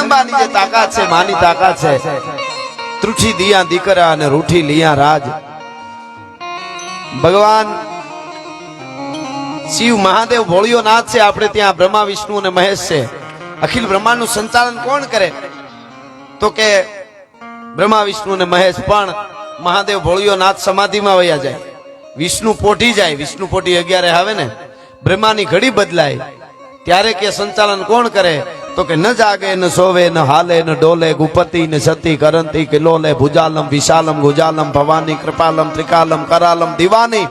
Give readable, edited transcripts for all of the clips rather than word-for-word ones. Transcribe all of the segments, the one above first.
જગદંબાની જે તાકાત છે, માની તાકાત છે. ત્રુઠી દિયા દીકરા અને રૂઠી લિયા રાજ. ભગવાન શિવ મહાદેવ ભોળિયો નાથ છે. આપણે ત્યાં બ્રહ્મા વિષ્ણુ અને મહેશ છે. અખિલ બ્રહ્માંડ નું સંચાલન કોણ કરે? તો કે બ્રહ્મા વિષ્ણુ અને મહેશ. પણ મહાદેવ ભોળિયો નાથ સમાધિમાં વયા જાય, વિષ્ણુ પોઢી જાય. વિષ્ણુ પોઢી 11 આવે ને, બ્રહ્માની ઘડી બદલાય ત્યારે કે સંચાલન કોણ કરે? તો કે ન જાગે ન સોવે ન હાલે ન ડોલે, ગુપતિ ન સતી કરંતી કે લોલે, ભુજાલમ વિશાલમ ગુજાલમ ભવાની કૃપાલમ ત્રિકાલમ કરાલમ દિવાની,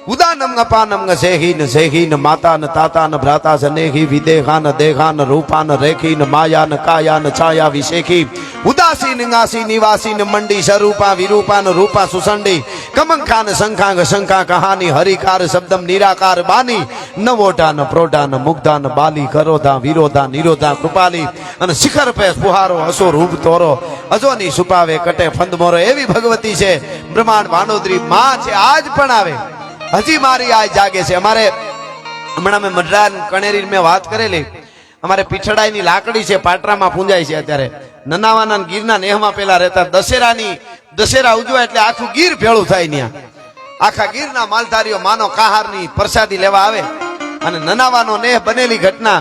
ઉદાનમ અપાનમ સેહી ન સેહી ન માતા ન તાતા ન ભ્રાતા સનેહી, વિદેહા ન દેહા ન રૂપા ન રેખી ન માયા ન કાયા ન છાયા વિશેખી, ઉદાસી નિંગાસી નિવાસી ન મંડી, સ્વરૂપા વિરૂપા ન રૂપા સુસંડી, કમંખા ન શંખા શંખા કહાની, હરિકાર શબ્દમ નિરાકાર બાની, ન વોટા ન પ્રોટા ન મુગ્ધા ન બાલી, કરોધા વિરોધા નિરોધા કૃપાલી, અને શિખર પે પુહારો હસો રૂપ તોરો, અજોની છુપાવે કટે ફંદ મોરો. એવી ભગવતી છે, બ્રહ્માંડ ભાનોદરી માં છે. આજ પણ આવે, હજી મારી આજ જાગે છે. અમારે હમણાં મેં મઢડા કણેરી મેં વાત કરેલી, અમારે પીછડાઈની લાકડી છે, પાટરામાં પૂંજાય છે. અત્યારે નનાવાના ગીરના નેહમાં પેલા રહેતા, દશેરા ઉજવાય એટલે આખું ગીર ભેળું થાય. ત્યાં આખા ગીરના માલધારીઓ માનો કાહારની પ્રસાદી લેવા આવે. અને નનાવાનો નેહ બનેલી ઘટના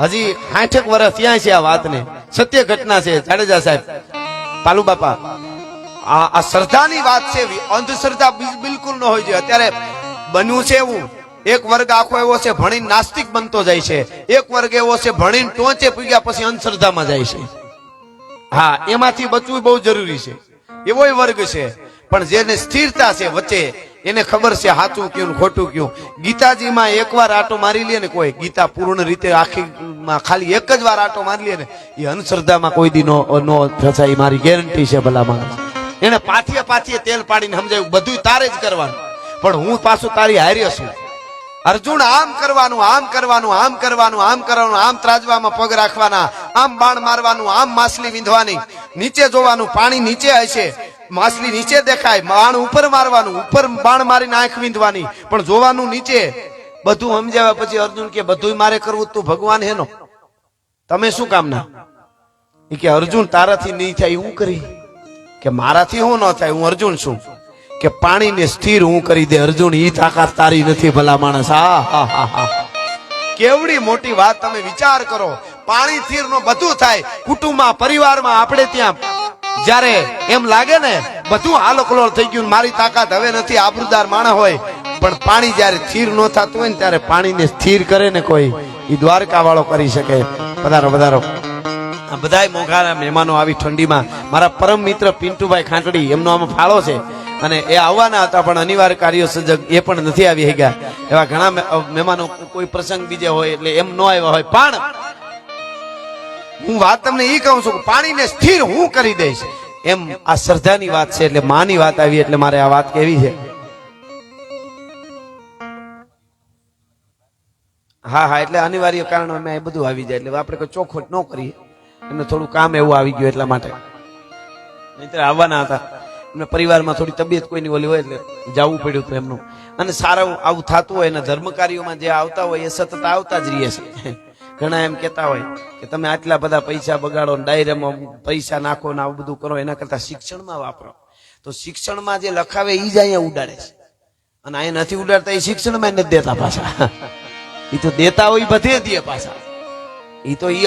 હજી 60 વર્ષ ત્યાં છે. આ વાતને સત્ય ઘટના છે. જાડેજા સાહેબ, પાલુ બાપા, આ શ્રદ્ધાની વાત છે. અંધશ્રદ્ધા બિલકુલ ન હોય છે. અત્યારે બન્યું છે એવું, એક વર્ગ આખો એવો છે ભણીને નાસ્તિક બનતો જાય છે, એક વર્ગ એવો છે ભણીને ટોચે પૂગ્યા પછી અંધશ્રદ્ધામાં જાય છે. હા, એમાંથી બચવું બહુ જરૂરી છે. એવો વર્ગ છે, પણ જેને સ્થિરતા છે વચ્ચે, એને ખબર છે સાચું કયું ખોટું કયું. ગીતાજીમાં એકવાર આટો મારી લે ને કોઈ, ગીતા પૂર્ણ રીતે આખી ખાલી એક જ વાર આટો મારી લે ને, એ અંધશ્રદ્ધામાં કોઈ દી નો ફસાય, મારી ગેરંટી છે. ભલા માણસ એને પાથીએ તેલ પાડીને સમજાયું, બધું તારે જ કરવાનું, પણ હું પાછું તારી હારે છું. અર્જુન, આમ કરવાનું, આમ કરવાનું, આમ કરવાનું, આમ કરવાનું, આમ ત્રાજવામાં પગ રાખવાના, આમ બાણ મારવાનું, આમ માછલી વીંધવાની, નીચે જોવાનું, પાણી નીચે હશે, માછલી નીચે દેખાય, બાણ ઉપર મારવાનું, ઉપર બાણ મારીને આંખ વીંધવાની, પણ જોવાનું નીચે. બધું સમજાવ્યા પછી અર્જુન કે બધું મારે કરવું, તું ભગવાન હેનો, તમે શું કામના? એ કે અર્જુન, તારાથી નહીં થાય હું કરી, કે મારાથી હું ન થાય, હું અર્જુન છું, કે પાણીને સ્થિર હું કરી દે. અર્જુન, ઈ તાકાત તારી નથી ભલા માણસ. કેવડી મોટી વાત, તમે વિચાર કરો. પાણી સ્થિર નો બધું થાય. કુટુંબમાં, પરિવારમાં, આપણે ત્યાં જ્યારે એમ લાગે ને બધું હાલોકલોળ થઈ ગયું, મારી તાકાત હવે નથી, આબરૂદાર માણસ હોય, પણ પાણી જ્યારે સ્થિર ન થતું હોય ને, ત્યારે પાણીને સ્થિર કરે ને કોઈ, એ દ્વારકા વાળો કરી શકે. પધારો પધારો. આ બધાય મોઘાના મહેમાનો આવી ઠંડીમાં. મારા પરમ મિત્ર પિન્ટુભાઈ ખાંટડી, એમનો આમાં ફાળો છે, અને એ આવવાના હતા પણ અનિવાર્ય કાર્ય સજગ એ પણ નથી આવી ગયા. એવા ઘણા મહેમાનો કોઈ પ્રસંગ બીજે હોય એટલે એમ ન આવ્યા હોય. પણ હું વાત તમને એ કહું છું કે પાણીને સ્થિર હું કરી દઈશ, એમ આ શ્રદ્ધાની વાત છે. એટલે માની વાત આવી એટલે મારે આ વાત કેવી છે. હા, એટલે અનિવાર્ય કારણ અમે એ બધું આવી જાય એટલે આપણે કોઈ ચોખવટ ન કરીએ. એમને થોડું કામ એવું આવી ગયું એટલા માટે, નહીતર આવવાના હતા. એમને પરિવારમાં થોડી તબિયત કોઈની ઓલી હોય એટલે જવું પડ્યું હતું એમનું. અને સારું આવું થતું હોય, એના ધર્મ કાર્યોમાં જે આવતા હોય એ સતત આવતા જ રહીએ છે. ઘણા એમ કેતા હોય કે તમે આટલા બધા પૈસા બગાડો, ડાયરામાં પૈસા નાખો ને આવું બધું કરો, એના કરતા શિક્ષણમાં વાપરો. તો શિક્ષણમાં જે લખાવે એ જ અહીંયા ઉડાડે છે, અને અહીંયા નથી ઉડાડતા. એ શિક્ષણમાં નથી દેતા પાછા. એ તો દેતા હોય બધે દે પાછા. એ તો એ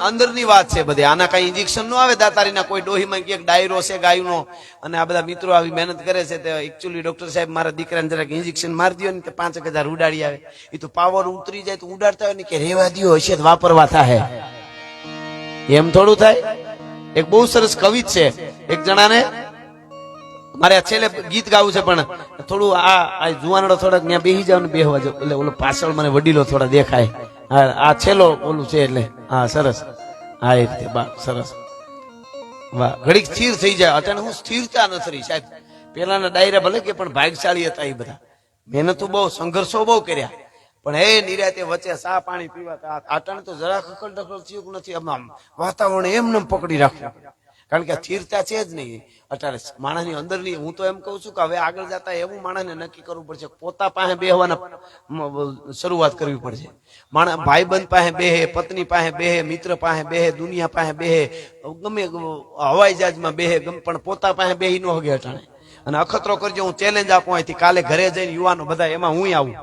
અંદરની વાત છે બધી. આના કઈ ઇન્જેક્શન નો આવે દાતારીના, કોઈ ડોહીમાં ક્યાંક ડાયરો છે ગાયનો, અને આ બધા મિત્રો આવી મહેનત કરે છે. તે એકચ્યુઅલી ડોક્ટર સાહેબ મારા દીકરાને જરાક ઇન્જેક્શન મારી દો ને કે 5,000 ઉડાડી આવે. એ તો પાવર ઉતરી જાય તો ઉડાડતા હોય ને કે રેવા દો, હશે વાપરવા થાય. એમ થોડું થાય. એક બહુ સરસ કવિત છે, એક જણાને મારે છેલ્લે ગીત ગાવું છે, પણ થોડું આ જુવાનડો થોડાક ત્યાં બેસી જાવ ને બેહવા જાવ એટલે ઓલો પાછળ મને વડીલો થોડા દેખાય. આ છેલ્લો ઓલું છે એટલે હા સરસ. હા, એ રીતે બા સરસ. વાહ, ઘડીક સ્થિર થઈ જાય. અચાનક હું સ્થિરતા નથી સાહેબ. પેલાના ડાયરા ભલે કે પણ ભાગશાળી હતા એ બધા. મહેનતો બહુ, સંઘર્ષો બહુ કર્યા, પણ એ નિરાતે વચ્ચે ચા પાણી પીવા. આટાણે તો જરા ખખડ દખડ થયું નથી. આમ વાતાવરણ એમને પકડી રાખ્યું. કારણ કે આ સ્થિરતા છે જ નહીં અત્યારે માણસની અંદરની. હું તો એમ કહું છું કે હવે આગળ જતા એવું માણસને નક્કી કરવું પડશે, પોતા પાસે બેહવાના શરૂઆત કરવી પડશે. માણસ ભાઈબંધ પાસે બેહે, પત્ની પાસે બેહે, મિત્ર પાસે બેહે, દુનિયા પાસે બેહે, ગમે હવાઈ જહાજમાં બેહે, પણ પોતા પાસે બેહી ન હગે અટાણે. અને અખતરો કરજો, હું ચેલેન્જ આપું અહીંથી, કાલે ઘરે જઈને યુવાનો બધા એમાં હું આવું,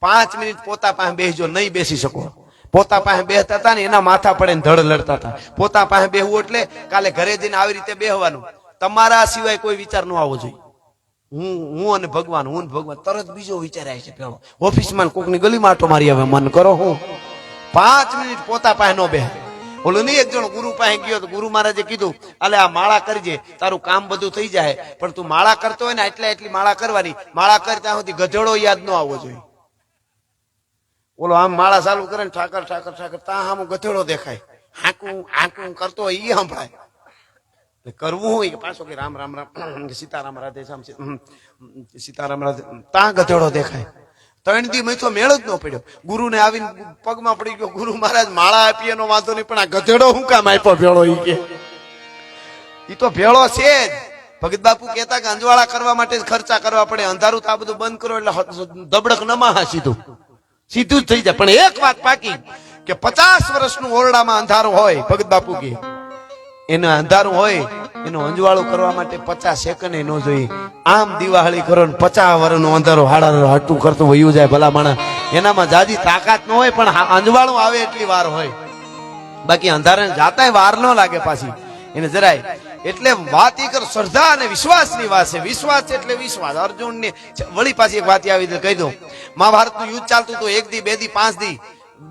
5 મિનિટ પોતા પાસે બેસજો, નહીં બેસી શકો. પોતા પાસે બેહતા હતા ને એના માથા પડે ને ધડ લડતા હતા. પોતા પાસે બેહવું એટલે કાલે ઘરે જઈને આવી રીતે બેહવાનું, તમારા સિવાય કોઈ વિચાર ન આવવો જોઈએ. હું અને ભગવાન, હું ભગવાન, તરત બીજો વિચાર આવે છે પેલો. ઓફિસમાં કોકની ગલીમાં આટો મારી આવે, મન કરો હું 5 મિનિટ પોતા પાસે ન બેહ. ઓલો નહીં, એક જણ ગુરુ પાસે ગયો તો ગુરુ મહારાજે કીધું, અલે આ માળા કરજે, તારું કામ બધું થઈ જાય, પણ તું માળા કરતો હોય ને એટલી માળા કરવાની, માળા કર ત્યાં સુધી ગધેડો યાદ ન આવવો જોઈએ. ઓલો આમ માળા ચાલુ કરે ને ઠાકર ઠાકર ઠાકર, ત્યાં આમ ગધેડો દેખાય, હાંકું હાંકું કરતો હોય, ઈ સંભળાય. કરવું હોય કે પાછો કે રામ રામ રામ, સીતારામ રાધે શ્યામ, સીતારામ રાધે, ત્યાં ગધેડો દેખાય. 3 દી મેં તો મેળ જ ન પડ્યો. ગુરુને આવીને પગમાં પડી ગયો, ગુરુ મહારાજ માળા આપી એનો વાંધો નહીં, પણ આ ગધેડો શું કામ આપ્યો ભેળો? ઈ કે ઈ તો ભેળો છે જ. ભગત બાપુ કહેતા કે અંજવાળા કરવા માટે ખર્ચા કરવા પડે, અંધારું તો આ બધું બંધ કરો એટલે દબડક નમા સીધું સીધું જ થઈ જાય. પણ એક વાત પાકી કે 50 વર્ષનું ઓરડામાં અંધારું હોય, ભગત બાપુ કે એને અંધારું હોય, એનું અંજવાળું કરવા માટે 50 સેકન્ડ ન જોઈએ. આમ દિવાળી કરો ને 50 વર્ષનો અંધારો હાડા હટું કરતું વયું જાય ભલા માણસ. એનામાં જાજી તાકાત ન હોય, પણ અંજવાળું આવે એટલી વાર હોય. બાકી અંધારે જાતાય વાર ન લાગે પાછી એને જરાય. એટલે વાત ઈ કર, શ્રદ્ધા અને વિશ્વાસની વાત છે. વિશ્વાસ એટલે વિશ્વાસ. અર્જુન ની વળી પાછી એક વાત આવી કહી દઉં. મહાભારતનું યુદ્ધ ચાલતું હતું, 1 દી 2 દી 5 દી,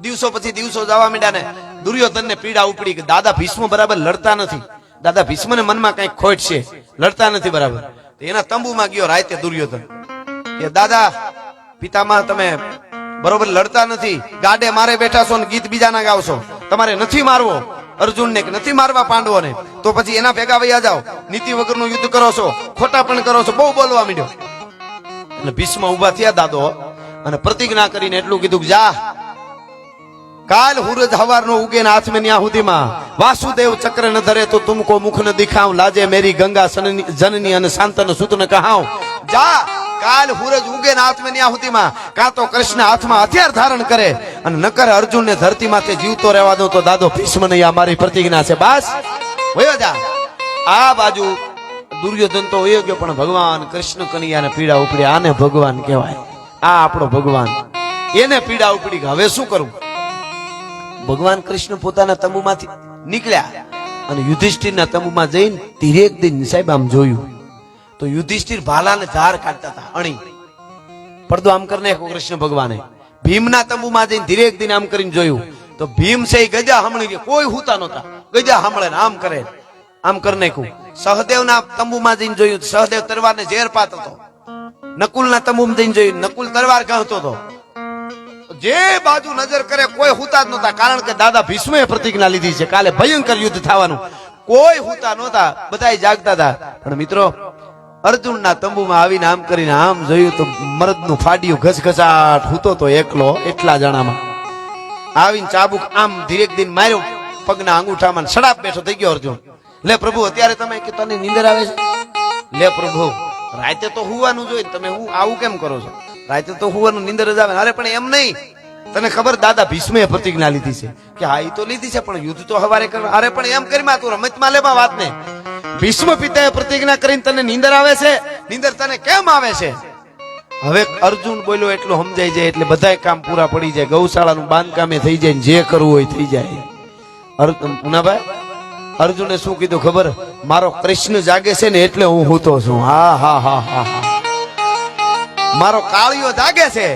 દિવસો પછી દિવસો જવા માંડ્યા ને દુર્યોધનને પીડા ઉપડી કે દાદા ભીષ્મ બરાબર લડતા નથી, દાદા ભીષ્મને મનમાં કઈક ખોટ છે, લડતા નથી બરાબર. એના તંબુમાં ગયો રાતે દુર્યોધન કે દાદા પિતામહ તમે બરોબર લડતા નથી, ગાડે મારે બેઠા છો ને ગીત બીજાના ગાવશો, તમારે નથી મારવો અર્જુનને કે નથી મારવા પાંડવોને, તો પછી એના ભેગા વૈયા જાઓ, નીતિ વગરનું યુદ્ધ કરો છો, ખોટા પણ કરો છો. બહુ બોલવા માંડ્યો. અને ભીષ્મ ઉભા થયા દાદો અને પ્રતિજ્ઞા કરીને એટલું કીધું કે જા, કાલ હુરજ હવારનો ઉગે ને હાથ મેં ન્યા સુધીમાં વાસુદેવ ચક્ર ન ધરે તો તુમકો મુખ ન દિખાવ, લાજે મેરી ગંગા જનની અને શાંતન સુત ન કહાવ. જા, કાલ હુરજ ઉગે ને હાથ મેં ન્યા સુધીમાં કાં તો કૃષ્ણ હાથમાં હથિયાર ધારણ કરે અને ન કરે અર્જુન ને ધરતી માથે જીવતો રહેવા દો, તો દાદો ભીષ્મ ને આ મારી પ્રતિજ્ઞા છે. બસ વયો જા. આ બાજુ દુર્યોધન તો વયો ગયો, પણ ભગવાન કૃષ્ણ કનૈયાને પીડા ઉપડી. આને ભગવાન કહેવાય, આ આપણો ભગવાન. એને પીડા ઉપડી કે હવે શું કરું? ભગવાન કૃષ્ણ પોતાના તંબુમાંથી નીકળ્યા અને યુધિષ્ઠિરના તંબુમાં જઈને ધીરેક દિન સાહેબ આમ જોયું તો યુધિષ્ઠિર ભાલાને ધાર કાઢતા હતા, અણી પડદો આમ કરી નાખ્યો કૃષ્ણ ભગવાને. ભીમના તંબુમાં જઈને ધીરેક દિન આમ કરીને જોયું તો ભીમ છે ગજા હમણી, કોઈ હુતા નહોતા, ગજા હમળે ને આમ કરે, આમ કરી નાખ્યું. સહદેવના તંબુમાં જઈને જોયું, સહદેવ તલવારને ઝેર પાતો હતો. નકુલના તંબુમાં જઈને જોયું, નકુલ તલવાર ગણતો હતો. જે બાજુ નજર કરે કોઈ હુતા જ નહોતા, કારણ કે દાદા ભીષ્મે પ્રતિજ્ઞા લીધી છે કાલે ભયંકર યુદ્ધ થવાનું. કોઈ હુતા નહોતા, બધા જાગતા હતા. પણ મિત્રો અર્જુનના તંબુમાં આવીને આમ કરીને આમ જોયું તો મરદનું ફાડ્યું ઘસઘસાટ હુતો તો એકલો, એટલા જણામાં આવીને ચાબુક આમ ધીરેક દિન માર્યો પગના અંગૂઠામાં, સડાપ બેઠો થઈ ગયો અર્જુન. લે પ્રભુ અત્યારે તમે કે તને નીંદર આવે છે? લે પ્રભુ રાતે તો હુવાનું જોઈએ, તમે હું આવું કેમ કરો છો? રાતે તો હુવાનું નીંદર જ આવે. અરે પણ એમ નહીં, તને ખબર દાદા ભીષ્મે પ્રતિજ્ઞા લીધી છે કે હા એ તો લીધી છે, પણ યુદ્ધ તો હવારે કરવા. અરે પણ એમ કરી માં તું રમતમાં લેવા વાત ને. ભીષ્મ પિતાએ પ્રતિજ્ઞા કરીને તને નીંદર આવે છે? નીંદર તને કેમ આવે છે? હવે અર્જુન બોલ્યો એટલું સમજાઈ જાય એટલે બધાય કામ પૂરા પડી જાય, ગૌશાળાનું બાંધકામે થઈ જાય, જે કરવું હોય થઈ જાય. મુનાભાઈ અર્જુને શું કીધું ખબર? મારો કૃષ્ણ જાગે છે ને એટલે હું હૂતો છું. હા હા હા હા હા, મારો કાળિયો જાગે છે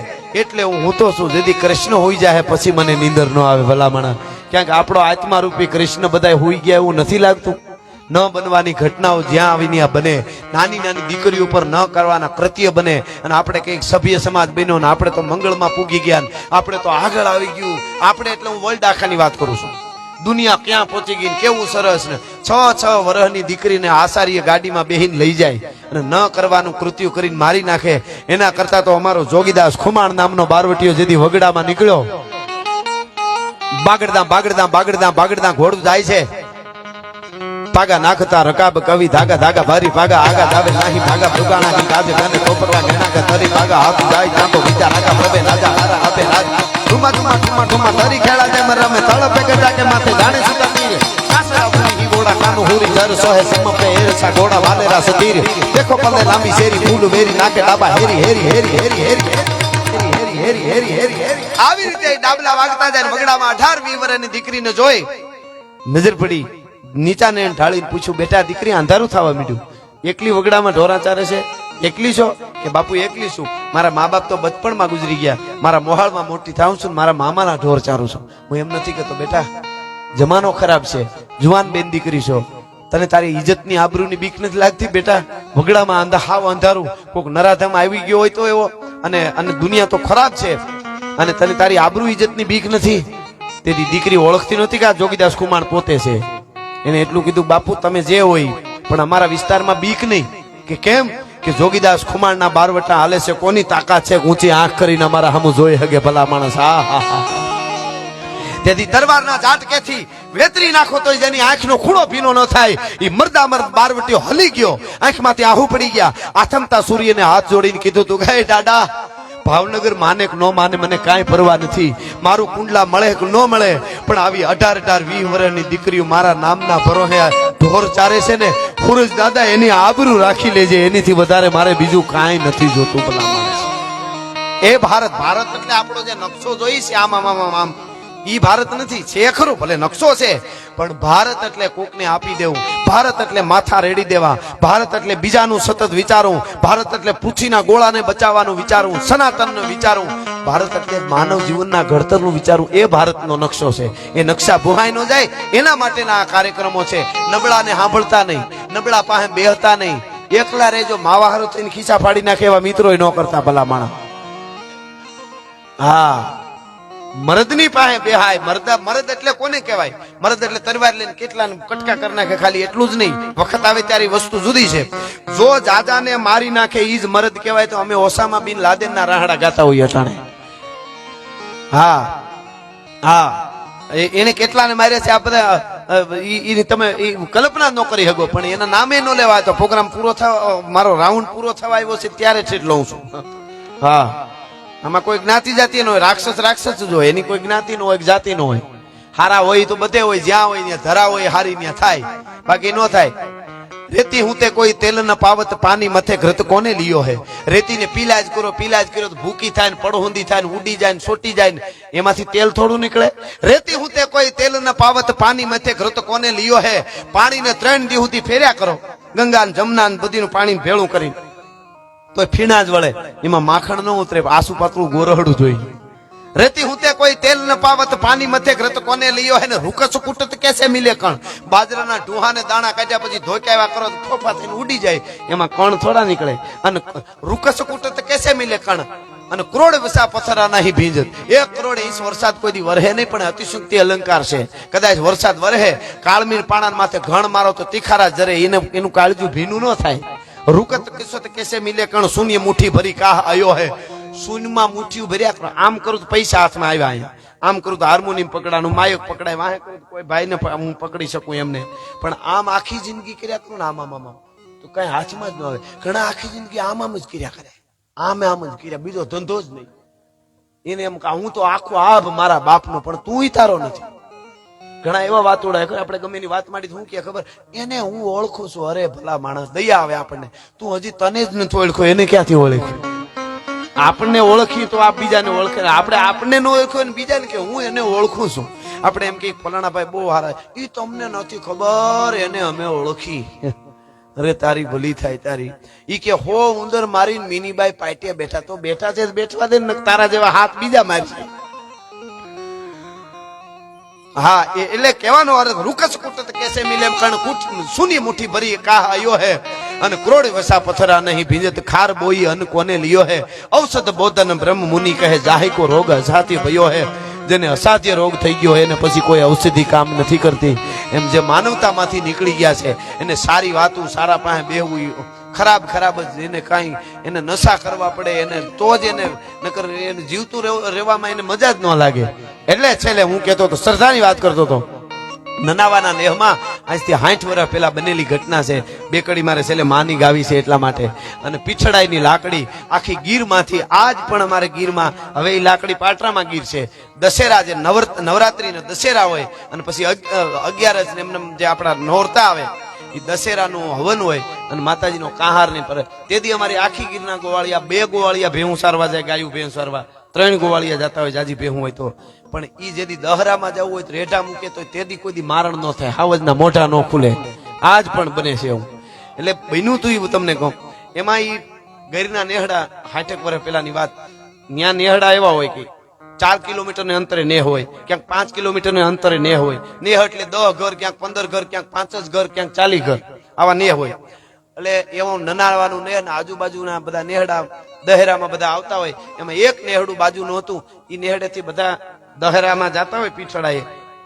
એટલે હું હૂતો છું. જેથી કૃષ્ણ હોઈ જાય પછી મને નીંદર ન આવે ભલામણા. ક્યાંક આપણો આત્મા રૂપી કૃષ્ણ બધા હોઈ ગયા એવું નથી લાગતું? ન બનવાની ઘટનાઓ જ્યાં આવીને બને, નાની નાની દીકરીઓ ઉપર ન કરવાના કૃત્ય બને, અને આપણે કઈક સભ્ય સમાજ બન્યો ને આપણે તો મંગળમાં પૂગી ગયા, આપણે તો આગળ આવી ગયું. આપણે એટલે હું વર્લ્ડ આખાની વાત કરું છું. દુનિયા ક્યાં પહોંચી ગઈ, કેવું સરસ ને 6 વર્ષની દીકરીને આસારીએ ગાડીમાં બેહીને લઈ જાય અને ન કરવાનું કૃત્ય કરીને મારી નાખે. એના કરતા તો અમારો જોગીદાસ ખુમાણ નામનો બારવટીયો જેથી વગડામાં નીકળ્યો, બાગડદામ બાગડદામ બાગડદામ બાગડદામ ઘોડું જાય છે, ભાગા નાખતા રકાબ કવિ ધાગા ધાગા ભારી ભાગા આગા જાવે નાહી ભાગા ભુગા નાખી ગાજે ગાને કોપરવા ઘેણા કે તરી ભાગા હાથ જાય ચાંદો વિચાર આગા પ્રભે રાજા હારા આપે રાજ ઠુમા ઠુમા ઠુમા ઠુમા તરી ખેડા જે મરમે તળપે ગજા કે માથે જાણે સુતા તીર કાસરા ઉની ગોડા કાનો હુરી જર સોહે સમ પે એરસા ગોડા વાલેરા સતીર દેખો પલે લાંબી શેરી ફૂલ વેરી નાકે ડાબા હેરી હેરી હેરી હેરી હેરી હેરી હેરી હેરી આવી રીતે ડાબલા વાગતા જાય વગડામાં 18-20 વર્ષની દીકરીને જોઈ નજર પડી નીચાને ઢાળીને પૂછ્યું બેટા દીકરી અંધારું થવા મીડ્યું એકલી વગડામાં ઢોરા ચારે છે એકલી છો કે બાપુ એકલી છું મારા મા બાપ તો બચપણમાં ગુજરી ગયા મારા મોહાળમાં મોટી થાઉં છું મારા મામાના ઢોર ચારું છું હું એમ નથી કહેતો બેટા જમાનો ખરાબ છે જુવાન બેન દીકરી છો તને તારી ઇજ્જતની આબરૂની બીક નથી લાગતી બેટા વગડામાં હાવ અંધારું કોક નરાધમ આવી ગયો હોય તો એવો અને દુનિયા તો ખરાબ છે અને તને તારી આબરૂ ઇજ્જતની બીક નથી તેથી દીકરી ઓળખતી નહોતી કે આ જોગીદાસ ખુમાણ પોતે છે એને એટલું કીધું બાપુ તમે જે હોય પણ અમારા વિસ્તારમાં બીક નહીં કે કેમ કે જોગીદાસ ખુમાણના બારવટા હાલે છે કોની તાકાત છે ઊંચી આંખ કરીને અમારા હમુ જોઈ હગે ભલા માણસ હા હા હા તેથી તરવારના ઝાટકેથી વેતરી નાખો તો જેની આંખનો ખૂણો ભીનો ન થાય એ મરદા મર્દ બારવટીઓ હલી ગયો આંખમાંથી આહુ પડી ગયા આથમતા સૂર્યને હાથ જોડીને કીધું તું હે દાદા ભાવનગર માને કે ન માને મને કાંઈ પરવા નથી મારું કુંડલા મળે કે ન મળે પણ આવી 18-20 વર્ષની દીકરીઓ મારા નામના ભરોહે ઢોર ચારે છે ને ફુરજ દાદા એની આબરૂ રાખી લેજે એનીથી વધારે મારે બીજું કાંઈ નથી જોતું ભલા માણસ એ ભારત એટલે આપણો જે નકશો જોઈ છે આમ આમ આમ આમ ઈ ભારત નથી છે ખરું ભલે નકશો છે પણ ભારત એટલે કોકને આપી દેવું ભારત એટલે માથા રેડી દેવા ભારત એટલે બીજાનું સતત વિચારવું ભારત એટલે પૃથ્વીના ગોળાને બચાવવાનું વિચારવું સનાતનનું વિચારવું ભારત એટલે માનવ જીવનના ઘડતરનું વિચારવું એ ભારતનો નકશો છે એ નકશા ભૂહાઈ ન જાય એના માટેના આ કાર્યક્રમો છે નબળાને સાંભળતા નહીં નબળા પાસે બેહતા નહીં એકલા રહેજો માવાહારો થઈને ખીચા ફાડી નાખે એવા મિત્રો ન કરતા ભલા માણસ હા મરદની પાસે બેહાય મરદ એટલે કોને કહેવાય મરદ એટલે તરવાર લઈને કેટલા કટકા કરી નાખે ખાલી એટલું જ નહીં વખત આવે ત્યારે વસ્તુ જુદી છે જો જાજાને મારી નાખે ઈ જ મરદ કહેવાય તો અમે ઓસામા બિન લાદેનના રાહડા ગાતા હોઈએ અટાણે હા હા એને કેટલાને માર્યા છે આ બધા તમે કલ્પના ન કરી શકો પણ એના નામે ન લેવાય તો પ્રોગ્રામ પૂરો થવા મારો રાઉન્ડ પૂરો થવા આવ્યો છે ત્યારે જ લઉં છું હા આમાં કોઈ જ્ઞાતિ જાતિ નો હોય રાક્ષસ જ હોય એની કોઈ જ્ઞાતિ નો હોય જાતિ નો હોય હારા હોય તો બધે હોય જ્યાં હોય ત્યાં ધરા હોય હારી ત્યાં થાય બાકી ન થાય રેતી હું તે કોઈ તેલ ન પાવત પાણી મથે ઘૃત કોને લીયો હે રેતીને પીલાજ કરો તો ભૂકી થાય ને પડહુંદી થાય ને ઉડી જાય ને સોટી જાય ને એમાંથી તેલ થોડું નીકળે રેતી હું તે કોઈ તેલ ન પાવત પાણી મથે ઘૃત કોને લીયો હે પાણીને 3 દી સુધી ફેર્યા કરો ગંગા ને જમના ને બધીનું પાણી ભેળું કરીને તો ફીણા જ વળે એમાં માખણ ન ઉતરે આસુ પાતળું ગોરહડું જોઈએ રેતી હું તે કોઈ તેલ ન પાવત પાણી મથે ઘૃત કોને લીયો હે ને રૂકસ કુટત કેસે મિલે કણ બાજરાના ઢૂહાને દાણા કાઢ્યા પછી ધોકાવ્યા કરો તો ફોફા થઈને ઉડી જાય એમાં કણ થોડા નીકળે અને રૂકસ કુટત કેસે મિલે કણ અને કરોડ વસા પથરા નહીં ભીંજત 1 કરોડ ઇંચ વરસાદ કોઈ દી વરહે નહીં પણ અતિશુક્તિ અલંકાર છે કદાચ વરસાદ વરહે કાળમીર પાણા માથે ઘણ મારો તો તીખારા જરે એનું કાળજું ભીનું ન થાય રૂકત કિસ્સત કેસે મિલે કણ શૂન્ય મુઠ્ઠી ભરી કાહ આયો હે શૂન્યમાં મુઠ્ઠી ભર્યા કરો આમ કરું તો પૈસા હાથમાં આવ્યા અહીંયા આમ કરું તો હાર્મોનિયમ પકડાનું માયક પકડાય વાહે કરું તો કોઈ ભાઈને હું પકડી શકું એમને પણ આમ આખી જિંદગી કર્યા કરું ને આમ આમ આમ તો કઈ હાથમાં જ ન આવે ઘણા આખી જિંદગી આમ આમ જ કર્યા કરે આમ જ કર્યા બીજો ધંધો જ નહીં એને એમ હું તો આખો આભ મારા બાપનો પણ તું તારો નથી ઘણા એવા વાતોડા આપણે ગમે એની વાત માંડી શું કે ખબર એને હું ઓળખું છું અરે ભલા માણસ દયા આવે આપણને તું હજી તને જ નથી ઓળખ્યો એને ક્યાંથી ઓળખ્યો આપણને ઓળખી તો આપ બીજાને ઓળખે આપણે આપણને ન ઓળખ્યો ને બીજાને કે હું એને ઓળખું છું આપણે એમ કે ફલાણા ભાઈ બહુ સારા એ તમને નથી ખબર એને અમે ઓળખી અરે તારી ભલી થાય તારી ઈ કે હો ઉંદર મારીને મીનીબાઈ પાટિયા બેઠા તો બેઠા છે બેઠવા દે ને તારા જેવા હાથ બીજા મારશે હા એટલે કહેવાનો અર્થ રૂકસ કુટત કેસે મિલે કણ કુટ સુની મુઠ્ઠી ભરી કાહ આયો હે અને કરોડ વસા પથરા નહીં ભીંજત ખાર બોઈ અન કોને લિયો હે ઔષધ બોધન બ્રહ્મ મુનિ કહે જાહી કો રોગ અસાધ્ય ભયો હે જેને અસાધ્ય રોગ થઈ ગયો હે ને પછી કોઈ ઔષધિ કામ નથી કરતી એમ જે માનવતામાંથી નીકળી ગયા છે એને સારી વાતો સારા પાસે બેહવું ખરાબ જ એને કાંઈ એને નશા કરવા પડે એને તો જ એને નકર એને જીવતું રહેવામાં એને મજા જ ન લાગે એટલે છેલ્લે હું કહેતો હતો શ્રદ્ધાની વાત કરતો હતો નનાવાના નેહમાં આજથી 60 વર્ષ પહેલા બનેલી ઘટના છે. બે કડી મારે છેલ્લે માની ગાવી છે એટલા માટે. અને પીછડાઈની લાકડી આખી ગીરમાંથી આજ પણ અમારે ગીરમાં હવે એ લાકડી પાટરામાં ગીર છે. દશેરા જે નવરાત્રીનો દશેરા હોય અને પછી 11 ને એમને જે આપણા નોરતા આવે એ દશેરાનું હવન હોય અને માતાજીનો કાહાર નહીં પર તેથી અમારી આખી ગીરના ગોવાળિયા 2 ગોવાળિયા ભેહું સારવા જાય, ગાયું ભેહું સારવા 3 ગોવાળિયા જતા હોય જાજી ભેહું હોય તો. પણ ઈ જેદી દહરામાં જવું હોય તો રેઢા મૂકે તો તેદી કોઈ મારણ ન થાય, હાવજના મોઢા ન ખુલે. આજ પણ બને છે એવું. એટલે બન્યું તું એવું તમને કહું. એમાં ઈ ગીરના નેહડા 60 વર્ષ પહેલાની વાત. ત્યાં નેહડા એવા હોય કે 4 કિલોમીટરને અંતરે નેહ હોય, ક્યાંક 5 કિલોમીટરને અંતરે નેહ હોય. નેહ એટલે 10 ઘર, ક્યાંક 15 ઘર, ક્યાંક 5 જ ઘર, ક્યાંક 40 ઘર, આવા નેહ હોય. એટલે એવું નનાળવાનું નેહ ને આજુબાજુના બધા નેહડા દહેરામાં બધા આવતા હોય. એમાં એક નેહડું બાજુનું હતું. એ નેહડેથી બધા દહેરામાં જતા હોય પીછડાએ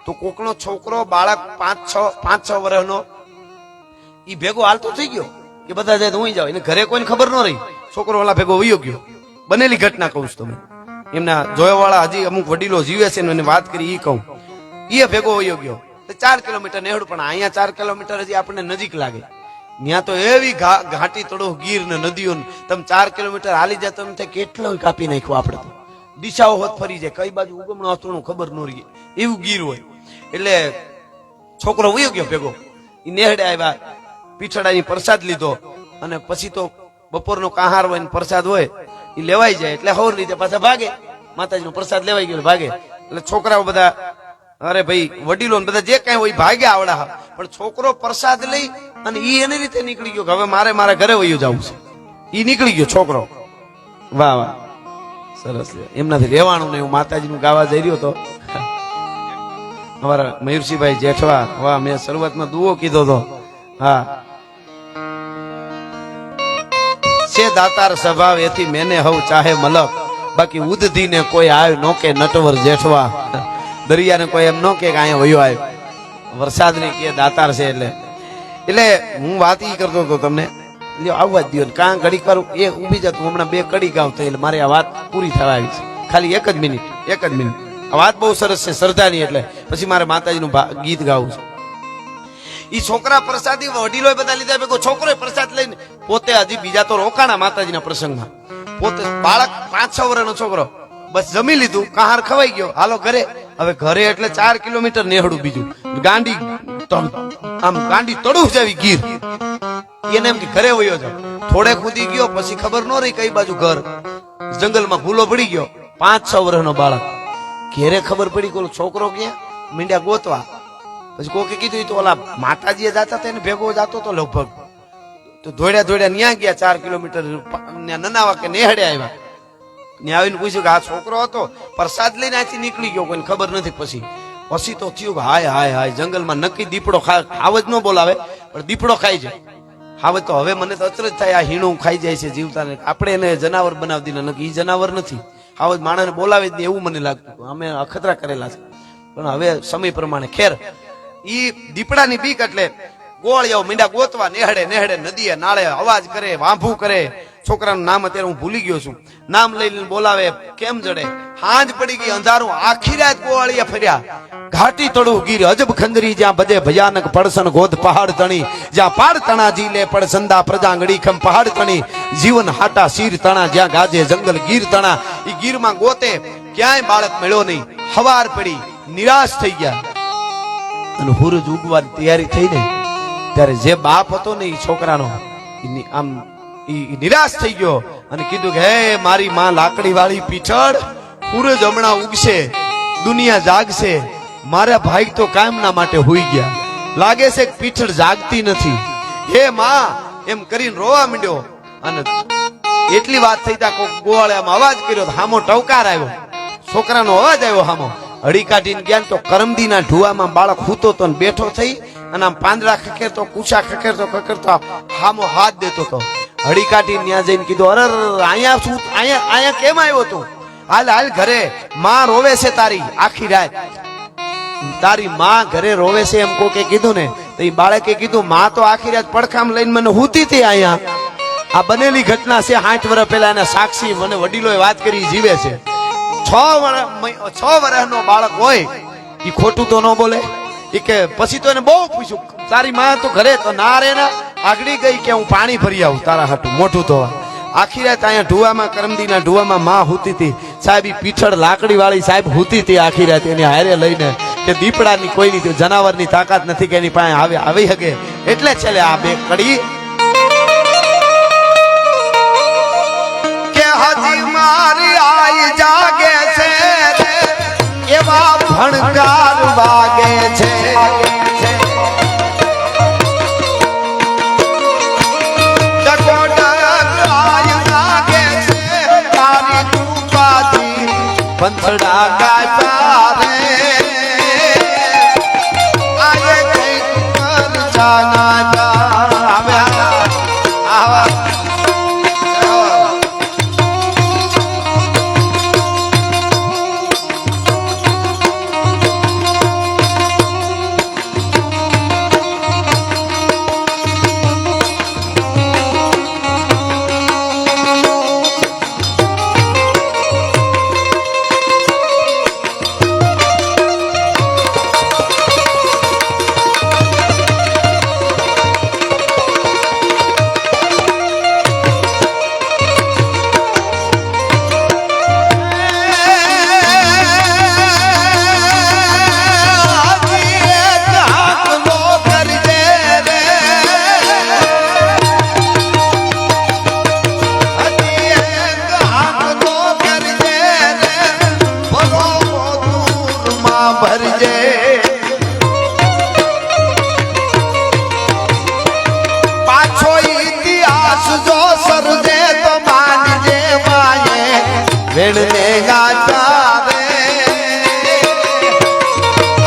તો કોકનો છોકરો બાળક 5-6 વર્ષનો ઈ ભેગો હાલતો થઈ ગયો કે બધા જાય તો હું જાવ. એને ઘરે કોઈને ખબર ન રહી, છોકરો ઓલા ભેગો વયો ગયો. બનેલી ઘટના કહું છું તમે. એમના જોયાવાળા હજી અમુક વડીલો જીવે છે એને વાત કરી ઈ કહું. એ ભેગો વયો ગયો 4 કિલોમીટર નેહડું. પણ અહીંયા 4 કિલોમીટર હજી આપણને નજીક લાગે. ત્યાં તો એવી ઘાટી તળો ગીર ને નદીઓ. તમે 4 કિલોમીટર હાલી જાય તમે કેટલો કાપી નાખ્યો. આપણે તો દિશાઓ હોત ફરી જાય, કઈ બાજુ ઉગમણો અથડું ખબર ન રહી, એવું ગીર હોય. એટલે છોકરો વયો ગયો ભેગો. એ નેહડે આવ્યા, પીછડાની પ્રસાદ લીધો અને પછી તો બપોરનો કાહાર હોય ને પ્રસાદ હોય એ લેવાઈ જાય એટલે હવર રીતે પાછા ભાગે. માતાજીનો પ્રસાદ લેવાઈ ગયો ભાગે. એટલે છોકરાઓ બધા અરે ભાઈ વડીલો બધા જે કઈ હોય ભાગે આવડા. પણ છોકરો પ્રસાદ લઈ અને ઈ એની રીતે નીકળી ગયો કે હવે મારે મારા ઘરે વયું જવું છે. ઈ નીકળી ગયો છોકરો. વાહ વાહ, સરસ. એમનાથી રહેવાનું ને હું માતાજીનું ગાવા જઈ રહ્યો તો અમારા મયુરસિંહભાઈ જેઠવા. વાહ, મેં શરૂઆતમાં દુઓ કીધો તો. હા, છે દાતાર સ્વભાવ એથી મેને હવ ચાહે મલક, બાકી ઉદધી ને કોઈ આવ નો કે નટવર જેઠવા. દરિયાને કોઈ એમ નો કે અહીંયા વયો આવ્યો. વરસાદ ને કે દાતાર છે. એટલે હું વાત ઈ કરતો હતો તમને, આવવા જ દો કાં ઘડીક વાર એ ઉભી જતું. હમણાં 2 કડી ગાવ થઈ એટલે મારે આ વાત પૂરી થવા આવી છે. ખાલી એક જ મિનિટ. આ વાત બહુ સરસ છે શ્રદ્ધાની. એટલે પછી મારે માતાજીનું ગીત ગાવું છે. ઈ છોકરા પ્રસાદી વડીલો બધા લીધા ભેગો છોકરો પ્રસાદ લઈને પોતે હજી બીજા તો રોકાણા માતાજીના પ્રસંગમાં. પોતે બાળક 5-6 વર્ષનો છોકરો બસ જમી લીધું, કહાર ખવાઈ ગયો, હાલો ઘરે. હવે ઘરે એટલે 4 કિલોમીટર નેહડું બીજું. ગાંડી આમ ગાંડી તળું જાવી ગીર. એને એમ કે ઘરે વયો જાવ. થોડે કૂદી ગયો પછી ખબર ન રહી કઈ બાજુ ઘર. જંગલમાં ભૂલો પડી ગયો. 5-6 વર્ષનો બાળક. ઘેરે ખબર પડી કે છોકરો ક્યાં મીંડ્યા ગોતવા. પછી કોકે કીધું તો ઓલા માતાજીએ જાતા હતા એને ભેગો જાતો તો લગભગ. તો દોડ્યા ન્યા ગયા 4 કિલોમીટર નનાવા કે નેહડે આવ્યા. ત્યાં આવીને પૂછ્યું કે આ છોકરો હતો પ્રસાદ લઈને અહીંથી નીકળી ગયો, કોઈને ખબર નથી. પછી તો થયું કે હાય જંગલમાં નક્કી દીપડો હાવજ ન બોલાવે પણ દીપડો ખાઈ જાય. હાવજ તો હવે મને તો અચરજ થાય, આ હીણું ખાઈ જાય છે જીવતા ને. આપણે એને જનાવર બનાવી દીધા, નક્કી ઈ જનાવર નથી. હાવજ માણસને બોલાવે જ નહીં એવું મને લાગતું. અમે અખતરા કરેલા છે પણ હવે સમય પ્રમાણે ખેર ઈ દીપડાની બીક એટલે ગોળિયાઓ મીંડા ગોતવા નેહડે નદીએ નાળે અવાજ કરે, વાંભું કરે. છોકરાનું નામ અત્યારે હું ભૂલી ગયો છું. નામ લઈને બોલાવે કેમ જડે. હાંજ પડી ગઈ, અંધારું. આખી રાત ગોળિયા ફર્યા. ઘાટી તળું ગીર અજબ ખંદરી, જ્યાં બધે ભયાનક પડસન ગોદ પહાડ તણી, જ્યાં પાડ તણા જીલે પડસંદા પ્રજાંગડી ખમ પહાડ તણી, જીવન હાટા શીર તણા, જ્યાં ગાજે જંગલ ગીર તણા. ઈ ગીરમાં ગોતે ક્યાંય બાળક મળ્યો નહીં. હવાર પડી, નિરાશ થઈ ગયા અને સૂરજ ઉગવાની તૈયારી થઈ ને ત્યારે જે બાપ હતો ને એ છોકરાનો આમ નિરાશ થઈ ગયો અને કીધું કે હે મારી માં લાકડી વાળી પીછળ, સૂરજ હમણાં ઉગશે, દુનિયા જાગશે. મારા ભાઈ તો કાયમના માટે હોઈ ગયા. લાગે છે કે પીછળ જાગતી નથી. હે માં એમ કરીને રોવા માંડ્યો. અને એટલી વાત થઈ તા કોક ગોવાળે આમ અવાજ કર્યો, હામો ટવકાર આવ્યો. છોકરાનો અવાજ આવ્યો હામો. હળી કાઢીને ગયા તો કરમદીના ઢુવામાં બાળક હૂતો તો બેઠો થઈ અને આમ પાંદડા ખખેરતો, કુછા ખખેરતો હામો હાથ દેતો હતો. હળી કાઢીને ત્યાં જઈને કીધું અરે અહીંયા શું, અહીંયા કેમ આવ્યો તું? હાલ ઘરે, માં રોવે છે તારી આખી રાત. તારી માં ઘરે રોવે છે એમ કોકે કીધું ને તો એ બાળકે કીધું માં તો આખી રાત પડખામ લઈને મને હૂતી હતી અહીંયા. આ બનેલી ઘટના છે 60 વર્ષ પહેલા. એના સાક્ષી મને વડીલોએ વાત કરી, જીવે છે. 6 વર્ષનો બાળક હોય એ ખોટું તો ન બોલે. ઈ કે પછી તો એને બહુ પૂછ્યું તારી માં તો ઘરે તો ના રે ના આગળી ગઈ કે હું પાણી ભરી આવું તારા હાટું મોઢું ધોવા આખી રાત અહીંયા ઢુવામાં કરમદીના ઢુવામાં માં હુતી હતી સાહેબ ઈ પીઠળ લાકડી વાળી સાહેબ હુતી હતી આખી રાત એની હારે લઈને કે દીપડાની કોઈની જનાવરની તાકાત નથી કે એની પાસે આવી શકે એટલે છેલ્લે આ બે કડી કે હજી મારી આઈ જાગે છે એવા ભણકાર વાગે છે पंथड़ा गाता रे आये कई कर जाना आवे आवा वेणने गाता रे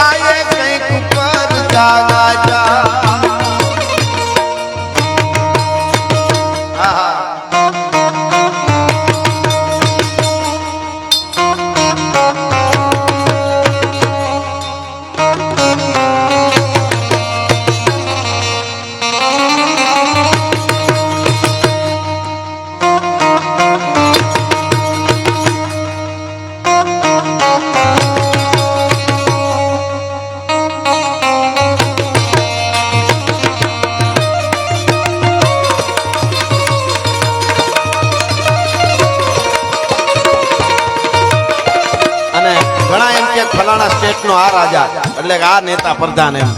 आये कईक पर जागा फलाना स्टेट नो आ राजा એટલે આ નેતા પ્રધાન એમ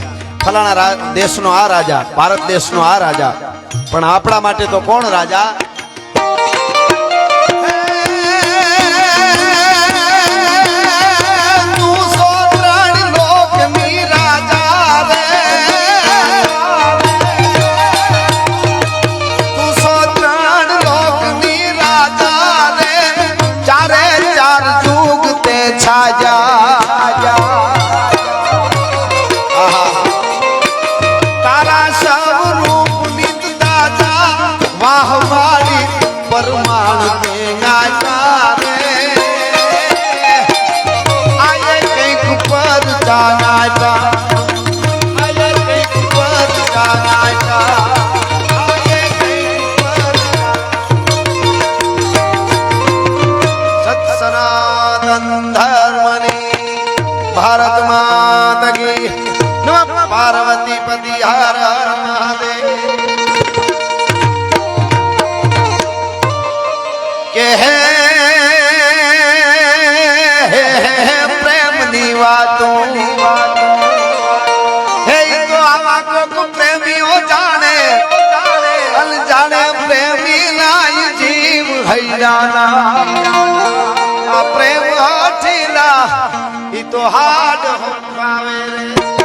ફલાણા દેશનો આ રાજા ભારત દેશનો આ રાજા પણ આપણા માટે તો કોણ રાજા તું સો ત્રણ લોકની રાજા રે તું સો ત્રણ લોકની રાજા રે ચારે ચાર યુગ તે છાજા परमाण गाता रे आये कईक पर जाना आये कईक पर जाना आये कईक पर सत सनातन धर्मनी भारत माता की नमः पार्वती पति हर हर महादेव प्रेम निवातो हे तो आवा को प्रेमी हो जाने अल जाने प्रेमी नाई जीव हैराना प्रेम हठीला ई तो हाड हो पावे रे